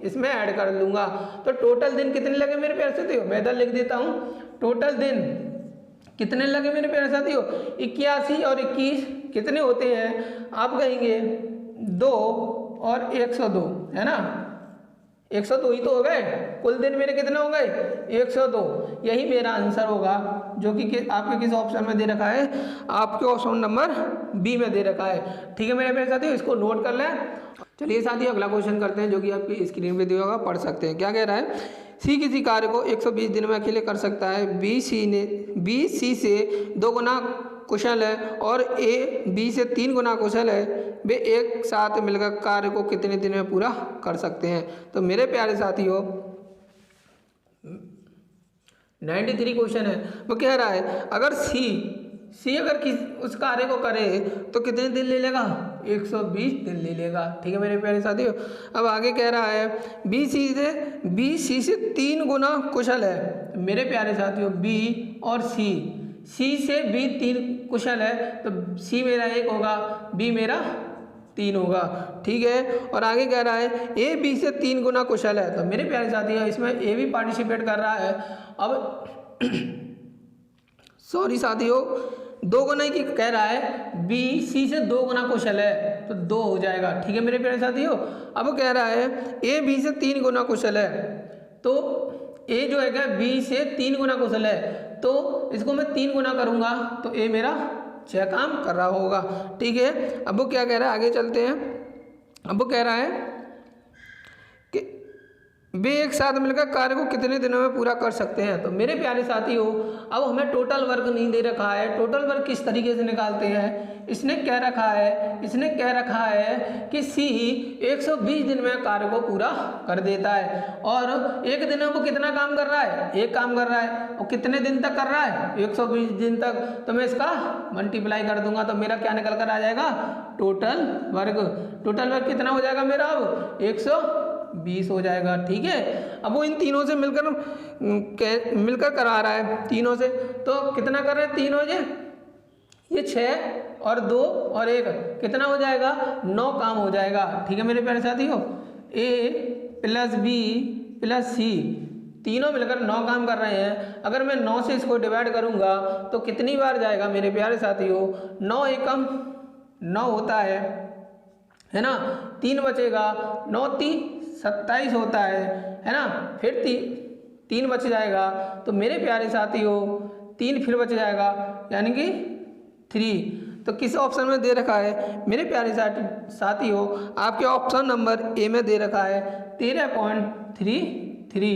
इसमें ऐड कर लूँगा। तो टोटल दिन कितने लगे मेरे प्यारे साथियों, मैं इधर लिख देता हूँ। टोटल दिन कितने लगे मेरे प्यारे साथियों, 81 और 21 कितने होते हैं, आप कहेंगे 2 और 102, है ना। 102 ही तो हो गए, कुल दिन मेरे कितने हो गए 102। यही मेरा आंसर होगा, जो कि आपके किस ऑप्शन में दे रखा है, आपके ऑप्शन नंबर बी में दे रखा है। ठीक है मेरे प्यारे साथियों, इसको नोट कर लें। चलिए साथियों अगला क्वेश्चन करते हैं, जो कि आपकी स्क्रीन पे दिया होगा, पढ़ सकते हैं। क्या कह रहा है, सी किसी कार्य को 120 दिन में अकेले कर सकता है। बी सी से 2 गुना कुशल है और ए बी से 3 गुना कुशल है। वे एक साथ मिलकर कार्य को कितने दिन में पूरा कर सकते हैं। तो मेरे प्यारे साथियों 93 क्वेश्चन है। वो कह रहा है अगर सी अगर उस कार्य को करे तो कितने दिन ले लेगा, 120 दिन ले लेगा। ठीक है मेरे प्यारे साथियों। अब आगे कह रहा है बी सी से 3 गुना कुशल है। मेरे प्यारे साथियों बी और सी से बी 3 कुशल है, तो सी मेरा 1 होगा, बी मेरा 3 होगा। ठीक है, और आगे कह रहा है ए बी से 3 गुना कुशल है। तो मेरे प्यारे साथियों इसमें ए भी पार्टिसिपेट कर रहा है। अब सॉरी साथियों 2 गुना की कह रहा है, बी सी से 2 गुना कुशल है, तो 2 हो जाएगा। ठीक है मेरे प्यारे साथियों। अब कह रहा है ए बी से 3 गुना कुशल है, तो ए जो है बी से 3 गुना कुशल है, तो इसको मैं 3 गुना करूँगा तो ए मेरा 6 काम कर रहा होगा। ठीक है, अब वो क्या कह रहा है, आगे चलते हैं। अब वो कह रहा है कि वे एक साथ मिलकर कार्य को कितने दिनों में पूरा कर सकते हैं। तो मेरे प्यारे साथियों अब हमें टोटल वर्क नहीं दे रखा है। टोटल वर्क किस तरीके से निकालते हैं, इसने कह रखा है कि सी 120 दिन में कार्य को पूरा कर देता है और एक दिन में वो कितना काम कर रहा है, 1 काम कर रहा है। और कितने दिन तक कर रहा है, 120 दिन तक। तो मैं इसका मल्टीप्लाई कर दूंगा तो मेरा क्या निकल कर आ जाएगा, टोटल वर्क कितना हो जाएगा मेरा, अब 120 हो जाएगा। ठीक है, अब वो इन तीनों से मिलकर करा रहा है, तीनों से। तो कितना कर रहे हैं, तीनों ये 6 और 2 और 1 कितना हो जाएगा, 9 काम हो जाएगा। ठीक है मेरे प्यारे साथियों, ए प्लस बी प्लस सी तीनों मिलकर 9 काम कर रहे हैं। अगर मैं 9 से इसको डिवाइड करूंगा तो कितनी बार जाएगा मेरे प्यारे साथियों, 9 एकम 9 होता है ना। 3 बचेगा, 9 3 27 होता है ना। फिर 3 बच जाएगा, तो मेरे प्यारे साथियों 3 फिर बच जाएगा, यानी कि 3। तो किस ऑप्शन में दे रखा है मेरे प्यारे साथियों, आपके ऑप्शन नंबर ए में दे रखा है 13.33।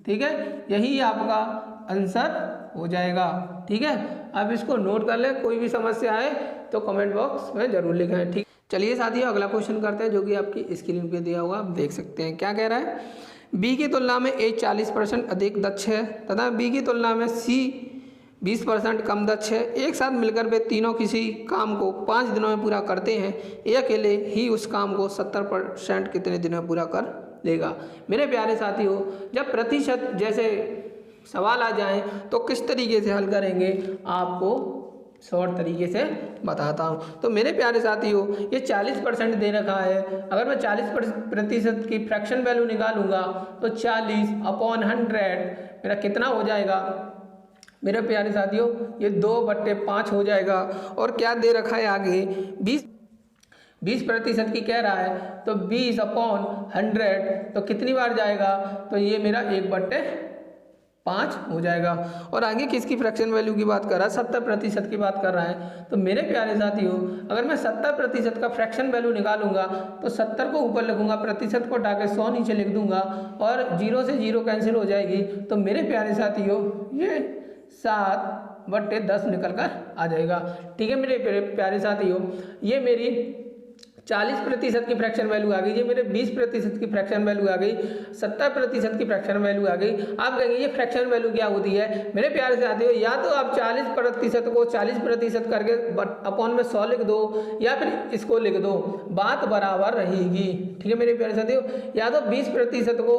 ठीक है, यही आपका आंसर हो जाएगा। ठीक है, आप इसको नोट कर लें, कोई भी समस्या आए तो कमेंट बॉक्स में जरूर लिखें। ठीक, चलिए साथियों अगला क्वेश्चन करते हैं, जो कि आपकी स्क्रीन पे दिया हुआ आप देख सकते हैं। क्या कह रहा है, बी की तुलना में ए 40% अधिक दक्ष है तथा बी की तुलना में सी 20% कम दक्ष है। एक साथ मिलकर वे तीनों किसी काम को 5 दिनों में पूरा करते हैं। ए अकेले ही उस काम को 70% कितने दिनों में पूरा कर लेगा। मेरे प्यारे साथियों जब प्रतिशत जैसे सवाल आ जाएं तो किस तरीके से हल करेंगे, आपको शॉर्ट तरीके से बताता हूँ। तो मेरे प्यारे साथियों ये 40% दे रखा है। अगर मैं 40% की फ्रैक्शन वैल्यू निकालूंगा तो 40/100 मेरा कितना हो जाएगा मेरे प्यारे साथियों, ये 2/5 हो जाएगा। और क्या दे रखा है आगे, 20% की कह रहा है, तो 20/100 तो कितनी बार जाएगा, तो ये मेरा 1/5 5 हो जाएगा। और आगे किसकी फ्रैक्शन वैल्यू की बात कर रहा है, 70% की बात कर रहा है। तो मेरे प्यारे साथियों अगर मैं 70% का फ्रैक्शन वैल्यू निकालूंगा तो 70 को ऊपर लिखूंगा, प्रतिशत को हटा के 100 नीचे लिख दूंगा और 0 से 0 कैंसिल हो जाएगी। तो मेरे प्यारे साथियों ये 7/10 निकल कर आ जाएगा। ठीक है मेरे प्यारे साथियों, ये मेरी 40% की फ्रैक्शन वैल्यू आ गई, ये मेरे 20% की फ्रैक्शन वैल्यू आ गई, 70% की फ्रैक्शन वैल्यू आ गई। आप कहेंगे ये फ्रैक्शन वैल्यू क्या होती है? मेरे प्यारे साथियों या तो आप 40% को 40% करके अपॉन में 100 लिख दो या फिर इसको लिख दो, बात बराबर रहेगी। ठीक है मेरे प्यारे साथियों, या तो 20% को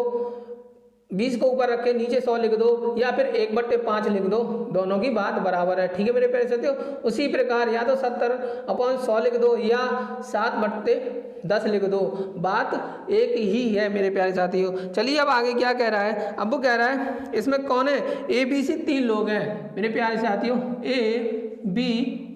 20 को ऊपर रख के नीचे 100 लिख दो या फिर 1/5 लिख दो, दोनों की बात बराबर है। ठीक है मेरे प्यारे साथियों, उसी प्रकार या तो 70/100 लिख दो या 7/10 लिख दो, बात एक ही है मेरे प्यारे साथियों। चलिए अब आगे क्या कह रहा है, अब वो कह रहा है इसमें कौन है, ABC 3 लोग हैं मेरे प्यारे साथियों, A B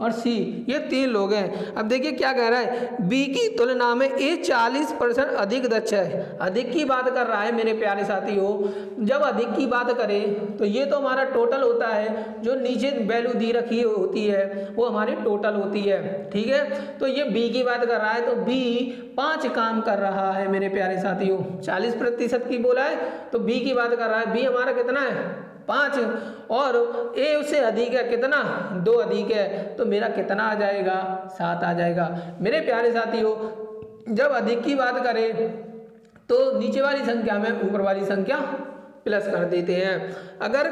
और C ये 3 लोग हैं। अब देखिए क्या कह रहा है, B की तुलना में A 40% अधिक दक्ष है। अधिक की बात कर रहा है मेरे प्यारे साथियों। जब अधिक की बात करें तो ये तो हमारा टोटल होता है, जो नीचे वैल्यू दी रखी होती है वो हमारी टोटल होती है। ठीक है, तो ये B की बात कर रहा है तो B 5 काम कर रहा है मेरे प्यारे साथियों। 40% की बोला है तो B की बात कर रहा है, B हमारा कितना है 5 और A उससे अधिक है कितना 2 अधिक है, तो मेरा कितना आ जाएगा 7 आ जाएगा। मेरे प्यारे साथियों जब अधिक की बात करें तो नीचे वाली संख्या में ऊपर वाली संख्या प्लस कर देते हैं, अगर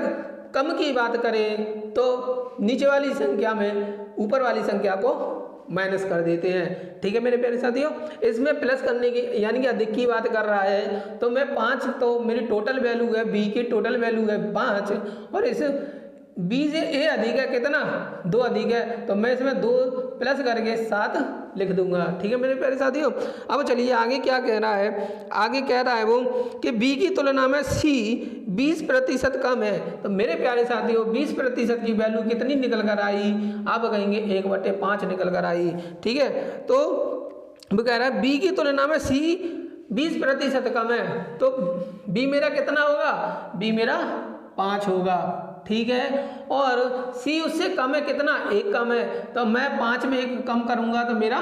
कम की बात करें तो नीचे वाली संख्या में ऊपर वाली संख्या को माइनस कर देते हैं। ठीक है मेरे प्यारे साथियों, इसमें प्लस करने की यानी कि अधिक की बात कर रहा है तो मैं 5, तो मेरी टोटल वैल्यू है B की टोटल वैल्यू है 5 और इस B से A अधिक है कितना 2 अधिक है, तो मैं इसमें 2 प्लस करके 7 लिख दूंगा। ठीक है मेरे प्यारे साथियों, अब चलिए आगे क्या कह रहा है, आगे कह रहा है वो कि B की तुलना में C 20% कम है। तो मेरे प्यारे साथियों 20% की वैल्यू कितनी निकल कर आई, आप कहेंगे 1/5 निकल कर आई। ठीक है, तो वो कह रहा है B की तुलना में C 20% कम है, तो B मेरा कितना होगा, B मेरा 5 होगा। ठीक है, और C उससे कम है कितना 1 कम है, तो मैं 5 में 1 कम करूंगा तो मेरा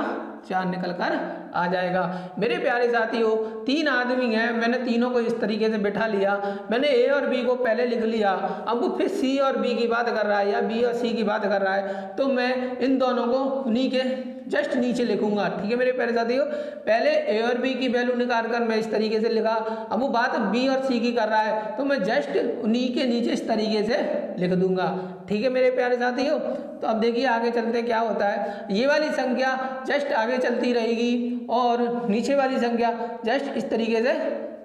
4 निकल कर आ जाएगा। मेरे प्यारे साथियों 3 आदमी हैं, मैंने तीनों को इस तरीके से बैठा लिया, मैंने A और B को पहले लिख लिया, अब वो फिर C और B की बात कर रहा है या B और C की बात कर रहा है, तो मैं इन दोनों को उन्हीं के जस्ट नीचे लिखूंगा। ठीक है मेरे प्यारे साथियों, पहले A और B की वैल्यू निकाल कर मैं इस तरीके से लिखा, अब वो बात B और C की कर रहा है तो मैं जस्ट उन्हीं के नीचे इस तरीके से लिख दूंगा। ठीक है मेरे प्यारे साथियों, तो अब देखिए आगे चलते क्या होता है, ये वाली संख्या जस्ट आगे चलती रहेगी और नीचे वाली संख्या जस्ट इस तरीके से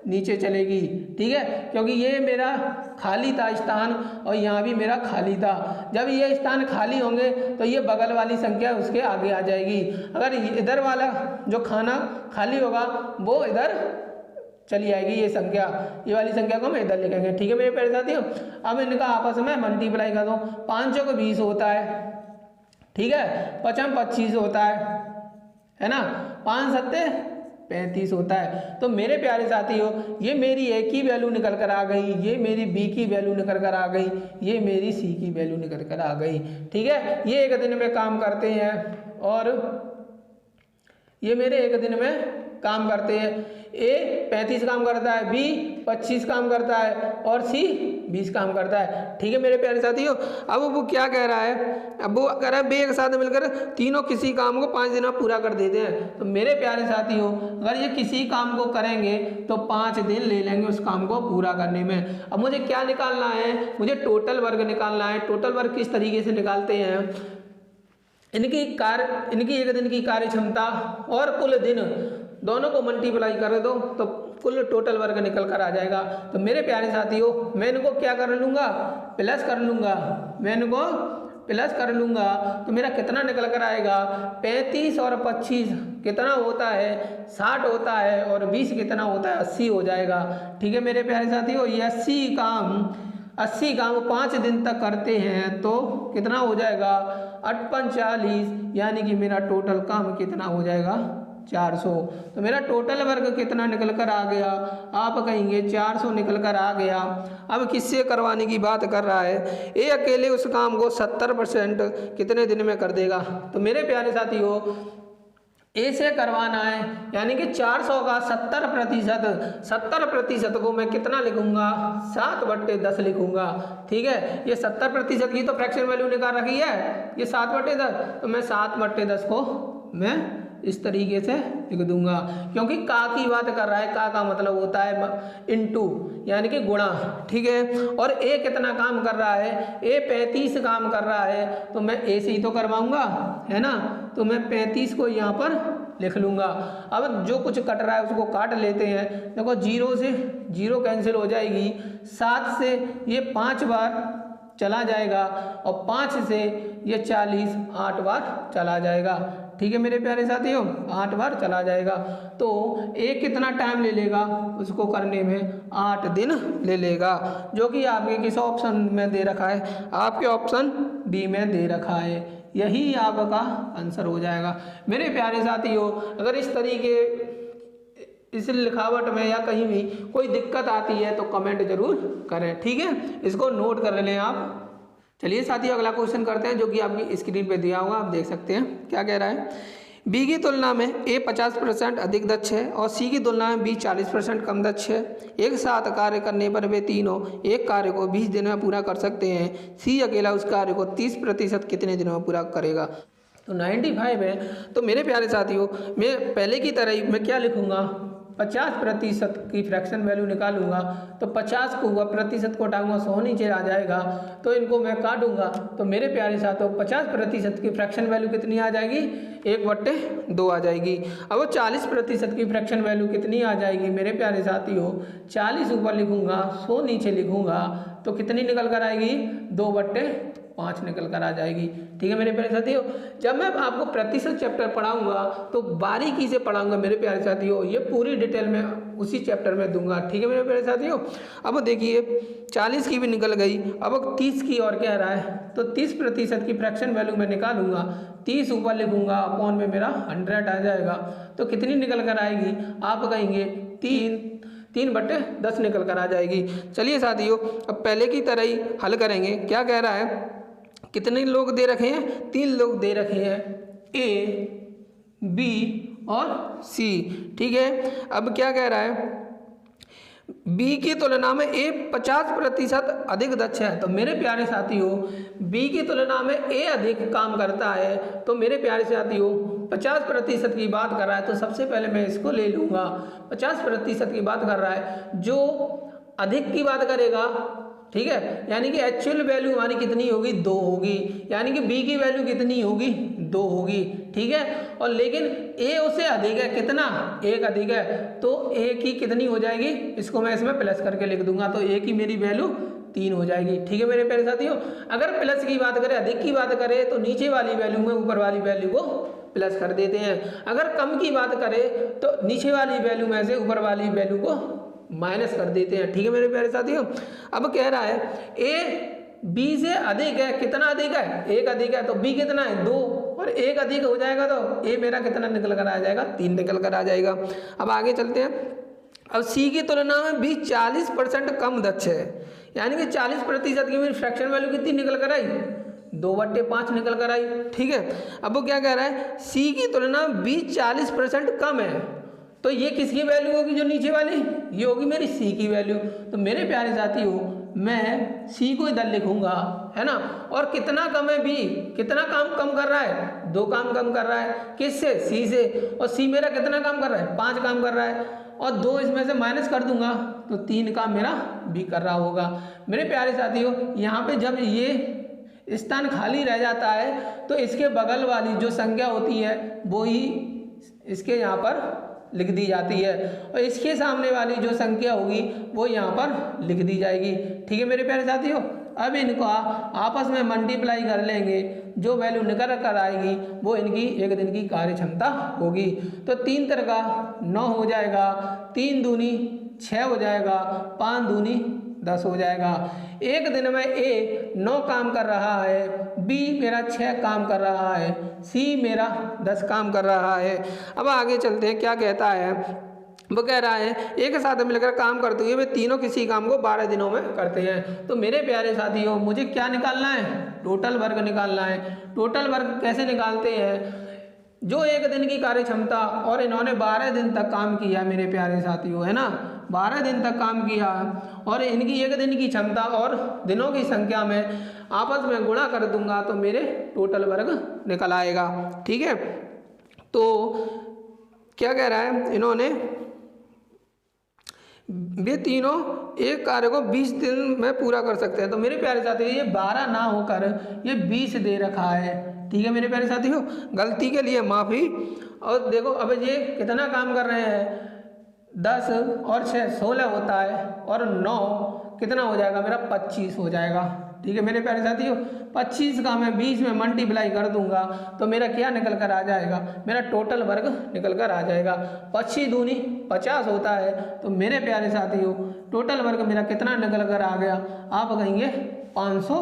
नीचे चलेगी। ठीक है, क्योंकि ये मेरा खाली था स्थान और यहाँ भी मेरा खाली था, जब ये स्थान खाली होंगे तो ये बगल वाली संख्या उसके आगे आ जाएगी, अगर इधर वाला जो खाना खाली होगा वो इधर चली आएगी, ये संख्या, ये वाली संख्या को हम इधर लिखेंगे। ठीक है मेरे प्यारे साथियों, अब इनका आपस में मल्टीप्लाई कर दो, 5 को 20 होता है, ठीक है, 5 25 होता है ना, 5 7 35 होता है। तो मेरे प्यारे साथियों ये मेरी A की वैल्यू निकल कर आ गई, ये मेरी B की वैल्यू निकल कर आ गई, ये मेरी C की वैल्यू निकल कर आ गई। ठीक है, ये एक दिन में काम करते हैं और ये मेरे एक दिन में काम करते हैं। A 35 काम करता है, B 25 काम करता है और C 20 काम करता है। ठीक है मेरे प्यारे साथियों, अब वो क्या कह रहा है, अब वो कह रहा है बे एक साथ मिलकर तीनों किसी काम को 5 दिन में पूरा कर देते हैं। तो मेरे प्यारे साथियों अगर ये किसी काम को करेंगे तो 5 दिन ले लेंगे उस काम को पूरा करने में। अब मुझे क्या निकालना है, मुझे टोटल वर्क निकालना है। टोटल वर्क किस तरीके से निकालते हैं, इनकी एक दिन की कार्य क्षमता और कुल दिन दोनों को मल्टीप्लाई कर दो तो कुल टोटल वर्क निकल कर आ जाएगा। तो मेरे प्यारे साथियों मैं इनको क्या कर लूँगा, प्लस कर लूँगा, मैं इनको प्लस कर लूँगा तो मेरा कितना निकल कर आएगा, 35 और 25 कितना होता है 60 होता है और 20 कितना होता है 80 हो जाएगा। ठीक है मेरे प्यारे साथियों, ये 80 काम 5 दिन तक करते हैं तो कितना हो जाएगा 8 × 40, यानी कि मेरा टोटल काम कितना हो जाएगा 400। तो मेरा टोटल वर्क कितना निकल कर आ गया, आप कहेंगे 400 निकल कर आ गया। अब किससे करवाने की बात कर रहा है, ये अकेले उस काम को 70% कितने दिन में कर देगा। तो मेरे प्यारे साथियों ए से करवाना है, यानी कि 400 का 70% को मैं कितना लिखूंगा, 7/10 लिखूंगा। ठीक है, ये 70% की तो फ्रैक्शन वैल्यू निकाल रखी है, ये 7/10, तो मैं 7/10 को मैं इस तरीके से लिख दूंगा, क्योंकि का की बात कर रहा है। का मतलब होता है इनटू, यानी कि गुणा। ठीक है, और ए कितना काम कर रहा है, ए 35 काम कर रहा है, तो मैं ए से ही तो करवाऊंगा, है ना। तो मैं 35 को यहाँ पर लिख लूँगा। अब जो कुछ कट रहा है उसको काट लेते हैं। देखो 0 से 0 कैंसिल हो जाएगी, 7 से ये 5 बार चला जाएगा, और 5 से ये 40 8 बार चला जाएगा। ठीक है मेरे प्यारे साथियों, 8 बार चला जाएगा। तो एक कितना टाइम ले लेगा उसको करने में, 8 दिन ले लेगा, जो कि आपके किस ऑप्शन में दे रखा है, आपके ऑप्शन बी में दे रखा है। यही आपका आंसर हो जाएगा। मेरे प्यारे साथियों, अगर इस तरीके इस लिखावट में या कहीं भी कोई दिक्कत आती है तो कमेंट जरूर करें। ठीक है, इसको नोट कर लें आप। चलिए साथियों, अगला क्वेश्चन करते हैं, जो कि आपकी स्क्रीन पे दिया होगा, आप देख सकते हैं क्या कह रहा है। बी की तुलना में ए 50% अधिक दक्ष है और सी की तुलना में बी 40% कम दक्ष है। एक साथ कार्य करने पर वे तीनों एक कार्य को 20 दिन में पूरा कर सकते हैं। सी अकेला उस कार्य को 30% कितने दिनों में पूरा करेगा। तो 95 है। तो मेरे प्यारे साथियों, मैं पहले की तरह ही मैं क्या लिखूंगा, 50% की फ्रैक्शन वैल्यू निकालूंगा। तो 50 को हुआ, प्रतिशत को हटाऊंगा, 100 नीचे आ जाएगा, तो इनको मैं काटूंगा। तो मेरे प्यारे साथियों 50% की फ्रैक्शन वैल्यू कितनी आ जाएगी, 1/2 आ जाएगी। अब 40% की फ्रैक्शन वैल्यू कितनी आ जाएगी मेरे प्यारे साथियों, 40 ऊपर लिखूंगा, 100 नीचे लिखूंगा, तो कितनी निकल कर आएगी, 2/5 निकल कर आ जाएगी। ठीक है मेरे प्यारे साथियों, जब मैं आपको प्रतिशत चैप्टर पढ़ाऊंगा तो बारीकी से पढ़ाऊंगा मेरे प्यारे साथियों, ये पूरी डिटेल में उसी चैप्टर में दूंगा। ठीक है मेरे प्यारे साथियों, अब देखिए 40 की भी निकल गई, अब 30 की और कह रहा है, तो 30% की फ्रैक्शन वैल्यू मैं निकालूंगा, 30 ऊपर लिखूंगा, अपॉन में मेरा 100 आ जाएगा। तो कितनी निकल कर आएगी, आप कहेंगे 3/10 निकल कर आ जाएगी। चलिए साथियों, अब पहले की तरह ही हल करेंगे। क्या कह रहा है, कितने लोग दे रखे हैं, 3 लोग दे रखे हैं, ए, बी और सी। ठीक है, अब क्या कह रहा है, बी की तुलना में ए 50% अधिक दक्ष है। तो मेरे प्यारे साथियों बी की तुलना में ए अधिक काम करता है, तो मेरे प्यारे साथियों 50% की बात कर रहा है, तो सबसे पहले मैं इसको ले लूँगा। 50% की बात कर रहा है, जो अधिक की बात करेगा, ठीक है, यानी कि एक्चुअल वैल्यू हमारी कितनी होगी, 2 होगी, यानी कि बी की वैल्यू कितनी होगी, 2 होगी। ठीक है, और लेकिन ए उससे अधिक है, कितना, 1 अधिक है, तो ए की कितनी हो जाएगी, इसको मैं इसमें प्लस करके लिख दूंगा, तो ए की मेरी वैल्यू 3 हो जाएगी। ठीक है मेरे प्यारे साथियों, अगर प्लस की बात करें, अधिक की बात करें, तो नीचे वाली वैल्यू में ऊपर वाली वैल्यू को प्लस कर देते हैं। अगर कम की बात करें तो नीचे वाली वैल्यू में से ऊपर वाली वैल्यू को माइनस कर देते हैं। ठीक है मेरे प्यारे साथियों, अब कह रहा है ए बी से अधिक है, कितना अधिक है, 1 अधिक है, तो बी कितना है, 2, और 1 अधिक हो जाएगा तो ए मेरा कितना निकल कर आ जाएगा, 3 निकल कर आ जाएगा। अब आगे चलते हैं। अब सी की तुलना में बी 40% कम दक्ष है, यानी कि 40% की मेरी फ्रैक्शन वैल्यू कितनी निकल कर आई, 2/5 निकल कर आई। ठीक है, अब वो क्या कह रहा है, सी की तुलना में बी 40% कम है, तो ये किसकी वैल्यू होगी, जो नीचे वाली, ये होगी मेरी सी की वैल्यू। तो मेरे प्यारे साथियों मैं सी को इधर लिखूंगा, है ना, और कितना कम है बी, कितना काम कम कर रहा है, 2 काम कम कर रहा है, किससे, सी से, और सी मेरा कितना काम कर रहा है, 5 काम कर रहा है, और 2 इसमें से माइनस कर दूंगा तो 3 काम मेरा बी कर रहा होगा। मेरे प्यारे साथियों यहाँ पे जब ये स्थान खाली रह जाता है तो इसके बगल वाली जो संख्या होती है वो ही इसके यहाँ पर लिख दी जाती है, और इसके सामने वाली जो संख्या होगी वो यहाँ पर लिख दी जाएगी। ठीक है मेरे प्यारे साथियों, अब इनको आपस में मल्टीप्लाई कर लेंगे, जो वैल्यू निकल कर आएगी वो इनकी 1 दिन की कार्य क्षमता होगी। तो 3 तरह 9 हो जाएगा, 3 दूनी 6 हो जाएगा, 5 दूनी 10 हो जाएगा। एक दिन में ए 9 काम कर रहा है, बी मेरा 6 काम कर रहा है, सी मेरा 10 काम कर रहा है। अब आगे चलते हैं, क्या कहता है, वो कह रहा है एक साथ मिलकर काम करते हुए वे तीनों किसी काम को 12 दिनों में करते हैं। तो मेरे प्यारे साथियों, मुझे क्या निकालना है, टोटल वर्क निकालना है। टोटल वर्क कैसे निकालते हैं, जो एक दिन की कार्य क्षमता और इन्होंने 12 दिन तक काम किया मेरे प्यारे साथियों, है ना, 12 दिन तक काम किया और इनकी एक दिन की क्षमता और दिनों की संख्या में आपस में गुणा कर दूंगा तो मेरे टोटल वर्क निकल आएगा। ठीक है, तो क्या कह रहा है, इन्होंने वे तीनों एक कार्य को 20 दिन में पूरा कर सकते हैं। तो मेरे प्यारे साथियों, ये 12 ना होकर ये 20 दे रखा है। ठीक है मेरे प्यारे साथियों, गलती के लिए माफ़ी। और देखो अब ये कितना काम कर रहे हैं, 10 और 6 16 होता है और 9 कितना हो जाएगा मेरा, 25 हो जाएगा। ठीक है मेरे प्यारे साथियों, 25 का मैं 20 में मल्टीप्लाई कर दूंगा तो मेरा क्या निकल कर आ जाएगा, मेरा टोटल वर्क निकल कर आ जाएगा। 25 दूनी 50 होता है। तो मेरे प्यारे साथियों, टोटल वर्क मेरा कितना निकल कर आ गया, आप कहेंगे 500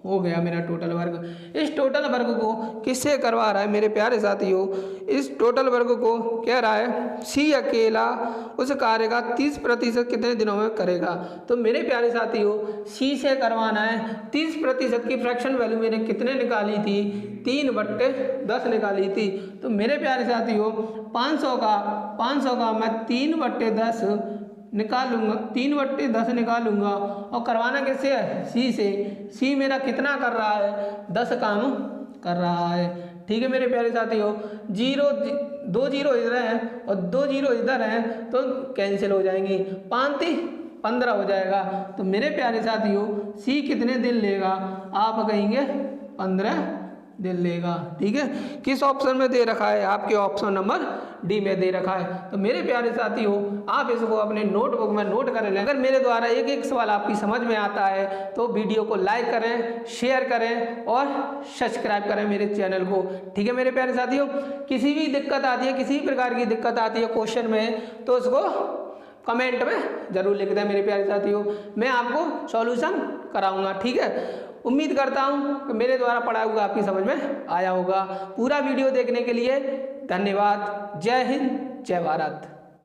हो गया मेरा टोटल वर्क। इस टोटल वर्क को किससे करवा रहा है मेरे प्यारे साथियों, इस टोटल वर्क को कह रहा है सी अकेला उस कार्य का 30% कितने दिनों में करेगा। तो मेरे प्यारे साथियों, सी से करवाना है। 30% की फ्रैक्शन वैल्यू मैंने कितने निकाली थी, 3/10 निकाली थी। तो मेरे प्यारे साथियों, 500 का मैं 3/10 निकालूंगा, 3/10 निकालूंगा और करवाना कैसे है, सी से। सी मेरा कितना कर रहा है, 10 काम कर रहा है। ठीक है मेरे प्यारे साथियों, 2 जीरो इधर है और 2 जीरो इधर है तो कैंसिल हो जाएंगी, 5 15 हो जाएगा। तो मेरे प्यारे साथियों, सी कितने दिन लेगा, आप कहेंगे 15 दिन लेगा। ठीक है, किस ऑप्शन में दे रखा है, आपके ऑप्शन नंबर डी में दे रखा है। तो मेरे प्यारे साथियों, आप इसको अपने नोटबुक में नोट कर लें। अगर मेरे द्वारा एक एक सवाल आपकी समझ में आता है तो वीडियो को लाइक करें, शेयर करें और सब्सक्राइब करें मेरे चैनल को। ठीक है मेरे प्यारे साथियों, किसी भी दिक्कत आती है, किसी भी प्रकार की दिक्कत आती है क्वेश्चन में, तो उसको कमेंट में जरूर लिख दें मेरे प्यारे साथियों, मैं आपको सॉल्यूशन कराऊंगा। ठीक है, उम्मीद करता हूं कि मेरे द्वारा पढ़ाया हुआ आपकी समझ में आया होगा। पूरा वीडियो देखने के लिए धन्यवाद। जय हिंद, जय भारत।